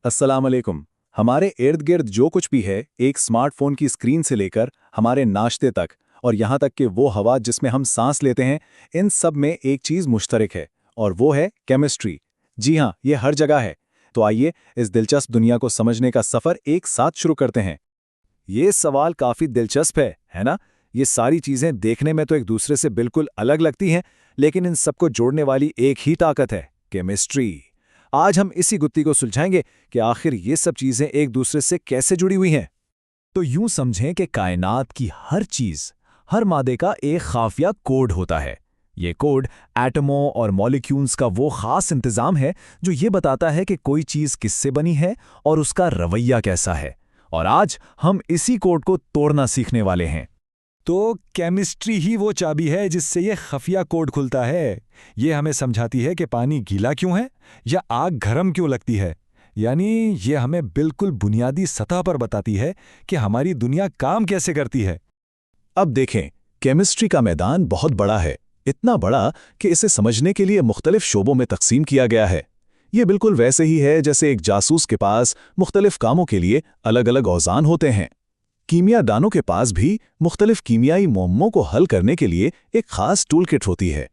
अस्सलाम वालेकुम। हमारे इर्द गिर्द जो कुछ भी है, एक स्मार्टफोन की स्क्रीन से लेकर हमारे नाश्ते तक और यहाँ तक कि वो हवा जिसमें हम सांस लेते हैं, इन सब में एक चीज़ मुश्तरक है और वो है केमिस्ट्री। जी हाँ, ये हर जगह है। तो आइए इस दिलचस्प दुनिया को समझने का सफ़र एक साथ शुरू करते हैं। ये सवाल काफ़ी दिलचस्प है ना? ये सारी चीज़ें देखने में तो एक दूसरे से बिल्कुल अलग लगती हैं, लेकिन इन सबको जोड़ने वाली एक ही ताकत है, केमिस्ट्री। आज हम इसी गुत्थी को सुलझाएंगे कि आखिर ये सब चीजें एक दूसरे से कैसे जुड़ी हुई हैं। तो यूं समझें कि कायनात की हर चीज, हर मादे का एक खाफिया कोड होता है। ये कोड एटमों और मॉलिक्यूल्स का वो खास इंतजाम है जो ये बताता है कि कोई चीज किससे बनी है और उसका रवैया कैसा है। और आज हम इसी कोड को तोड़ना सीखने वाले हैं। तो केमिस्ट्री ही वो चाबी है जिससे ये खफिया कोड खुलता है। ये हमें समझाती है कि पानी गीला क्यों है या आग गरम क्यों लगती है। यानी ये हमें बिल्कुल बुनियादी सतह पर बताती है कि हमारी दुनिया काम कैसे करती है। अब देखें, केमिस्ट्री का मैदान बहुत बड़ा है, इतना बड़ा कि इसे समझने के लिए मुख्तलिफ शोबों में तकसीम किया गया है। ये बिल्कुल वैसे ही है जैसे एक जासूस के पास मुख्तलिफ कामों के लिए अलग अलग औज़ार होते हैं। कीमियादानों के पास भी मुख्तलिफ कीमियाई मुअम्मों को हल करने के लिए एक खास टूल किट होती है।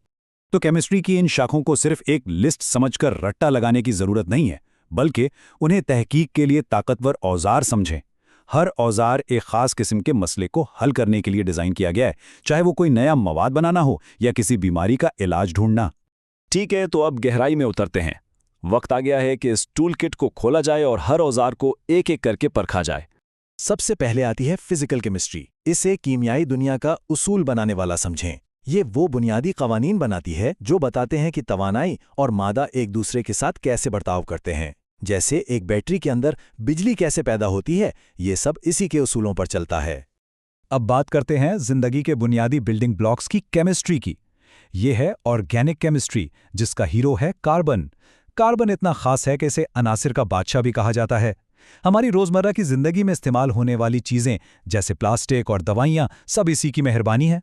तो केमिस्ट्री की इन शाखों को सिर्फ एक लिस्ट समझकर रट्टा लगाने की जरूरत नहीं है, बल्कि उन्हें तहकीक के लिए ताकतवर औजार समझें। हर औजार एक खास किस्म के मसले को हल करने के लिए डिज़ाइन किया गया है, चाहे वो कोई नया मवाद बनाना हो या किसी बीमारी का इलाज ढूंढना। ठीक है, तो अब गहराई में उतरते हैं। वक्त आ गया है कि इस टूल किट को खोला जाए और हर औजार को एक एक करके परखा जाए। सबसे पहले आती है फिजिकल केमिस्ट्री। इसे कीमियाई दुनिया का उसूल बनाने वाला समझें। ये वो बुनियादी कवानीन बनाती है जो बताते हैं कि तवानाई और मादा एक दूसरे के साथ कैसे बर्ताव करते हैं। जैसे एक बैटरी के अंदर बिजली कैसे पैदा होती है, ये सब इसी के उसूलों पर चलता है। अब बात करते हैं जिंदगी के बुनियादी बिल्डिंग ब्लॉक्स की केमिस्ट्री की। ये है ऑर्गेनिक केमिस्ट्री, जिसका हीरो है कार्बन। कार्बन इतना खास है कि इसे अनासिर का बादशाह भी कहा जाता है। हमारी रोजमर्रा की जिंदगी में इस्तेमाल होने वाली चीजें जैसे प्लास्टिक और दवाइयां सब इसी की मेहरबानी है।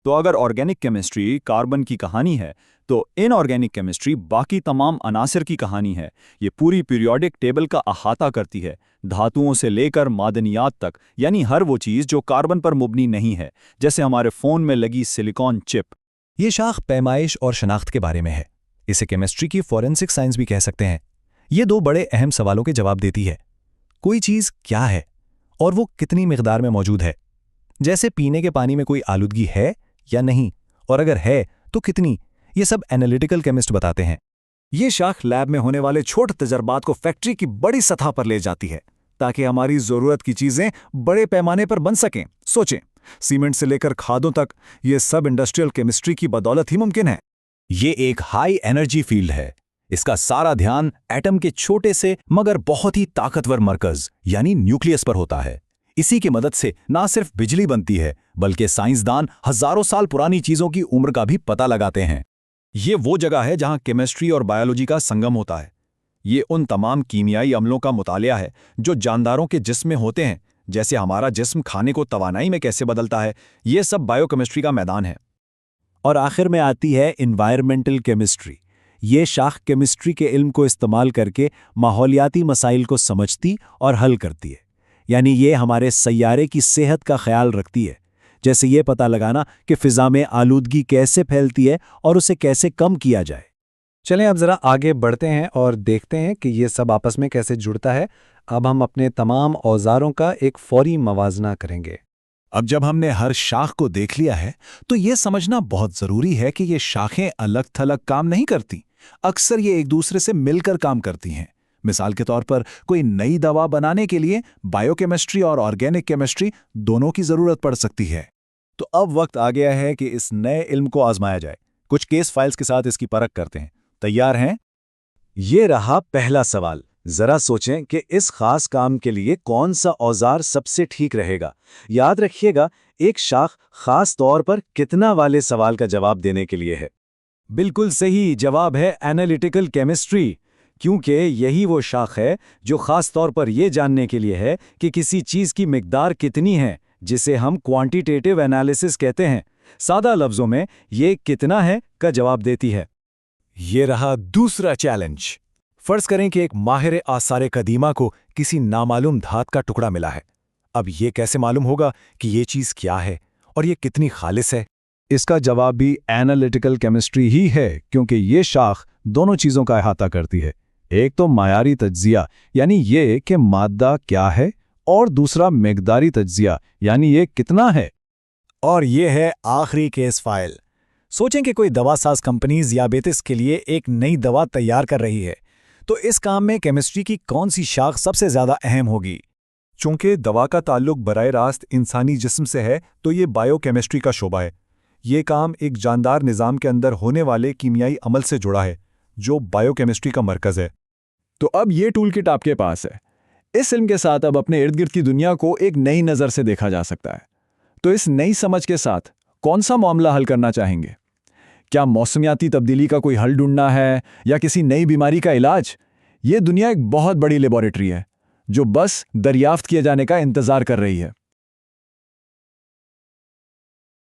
तो अगर ऑर्गेनिक केमिस्ट्री कार्बन की कहानी है, तो इनऑर्गेनिक केमिस्ट्री बाकी तमाम अनासिर की कहानी है। ये पूरी पीरियोडिक टेबल का अहाता करती है, धातुओं से लेकर मादनियात तक, यानी हर वो चीज़ जो कार्बन पर मुबनी नहीं है, जैसे हमारे फ़ोन में लगी सिलिकॉन चिप। ये शाख पैमाइश और शनाख्त के बारे में है। इसे केमिस्ट्री की फॉरेंसिक साइंस भी कह सकते हैं। ये दो बड़े अहम सवालों के जवाब देती है। कोई चीज़ क्या है और वो कितनी मिकदार में मौजूद है। जैसे पीने के पानी में कोई आलूदगी है या नहीं, और अगर है तो कितनी। ये सब एनालिटिकल केमिस्ट बताते हैं। ये शाख लैब में होने वाले छोटे तजर्बात को फैक्ट्री की बड़ी सतह पर ले जाती है, ताकि हमारी ज़रूरत की चीज़ें बड़े पैमाने पर बन सकें। सोचें, सीमेंट से लेकर खादों तक, ये सब इंडस्ट्रियल केमिस्ट्री की बदौलत ही मुमकिन है। ये एक हाई एनर्जी फील्ड है। इसका सारा ध्यान एटम के छोटे से मगर बहुत ही ताकतवर मरकज यानी न्यूक्लियस पर होता है। इसी की मदद से ना सिर्फ बिजली बनती है, बल्कि साइंसदान हजारों साल पुरानी चीजों की उम्र का भी पता लगाते हैं। ये वो जगह है जहां केमिस्ट्री और बायोलॉजी का संगम होता है। ये उन तमाम कीमियाई अमलों का मुतालिया है जो जानदारों के जिस्म में होते हैं, जैसे हमारा जिस्म खाने को तवानाई में कैसे बदलता है। ये सब बायोकेमिस्ट्री का मैदान है। और आखिर में आती है इन्वायरमेंटल केमिस्ट्री। ये शाख केमिस्ट्री के इल्म को इस्तेमाल करके माहौलियाती मसाइल को समझती और हल करती है। यानी ये हमारे सैयारे की सेहत का ख्याल रखती है, जैसे ये पता लगाना कि फ़िज़ा में आलूदगी कैसे फैलती है और उसे कैसे कम किया जाए। चलें अब ज़रा आगे बढ़ते हैं और देखते हैं कि ये सब आपस में कैसे जुड़ता है। अब हम अपने तमाम औज़ारों का एक फौरी मवाजना करेंगे। अब जब हमने हर शाख को देख लिया है, तो ये समझना बहुत ज़रूरी है कि ये शाखें अलग थलग काम नहीं करती। अक्सर ये एक दूसरे से मिलकर काम करती हैं। मिसाल के तौर पर कोई नई दवा बनाने के लिए बायोकेमिस्ट्री और ऑर्गेनिक केमिस्ट्री दोनों की ज़रूरत पड़ सकती है। तो अब वक्त आ गया है कि इस नए इल्म को आजमाया जाए। कुछ केस फाइल्स के साथ इसकी परख करते हैं। तैयार हैं? ये रहा पहला सवाल। जरा सोचें कि इस खास काम के लिए कौन सा औजार सबसे ठीक रहेगा। याद रखिएगा, एक शाख खास तौर पर कितना वाले सवाल का जवाब देने के लिए है। बिल्कुल सही जवाब है एनालिटिकल केमिस्ट्री, क्योंकि यही वो शाख है जो खास तौर पर यह जानने के लिए है कि किसी चीज़ की मिकदार कितनी है, जिसे हम क्वांटिटेटिव एनालिसिस कहते हैं। सादा लफ्ज़ों में ये कितना है का जवाब देती है। ये रहा दूसरा चैलेंज। फर्ज करें कि एक माहिर आसार कदीमा को किसी नामालूम धात का टुकड़ा मिला है। अब ये कैसे मालूम होगा कि ये चीज़ क्या है और ये कितनी खालिस है? इसका जवाब भी एनालिटिकल केमिस्ट्री ही है, क्योंकि ये शाख दोनों चीज़ों का अहाता करती है। एक तो मायारी तज्जिया, यानी ये कि मादा क्या है, और दूसरा मिकदारी तज्जिया, यानी ये कितना है। और ये है आखिरी केस फाइल। सोचें कि कोई दवासाज कंपनी ज़ियाबेतिस के लिए एक नई दवा तैयार कर रही है, तो इस काम में केमिस्ट्री की कौन सी शाख सबसे ज़्यादा अहम होगी? चूंकि दवा का ताल्लुक बराह रास्त इंसानी जिस्म से है, तो ये बायोकेमिस्ट्री का शोबा है। ये काम एक जानदार निज़ाम के अंदर होने वाले कीमियाई अमल से जुड़ा है, जो बायोकेमिस्ट्री का मरकज़ है। तो अब ये टूल किट आपके पास है। इस इल्म के साथ अब अपने इर्द गिर्द की दुनिया को एक नई नज़र से देखा जा सकता है। तो इस नई समझ के साथ कौन सा मामला हल करना चाहेंगे? क्या मौसमियाती तब्दीली का कोई हल ढूंढना है, या किसी नई बीमारी का इलाज? ये दुनिया एक बहुत बड़ी लेबोरेटरी है जो बस दरियाफ्त किए जाने का इंतजार कर रही है।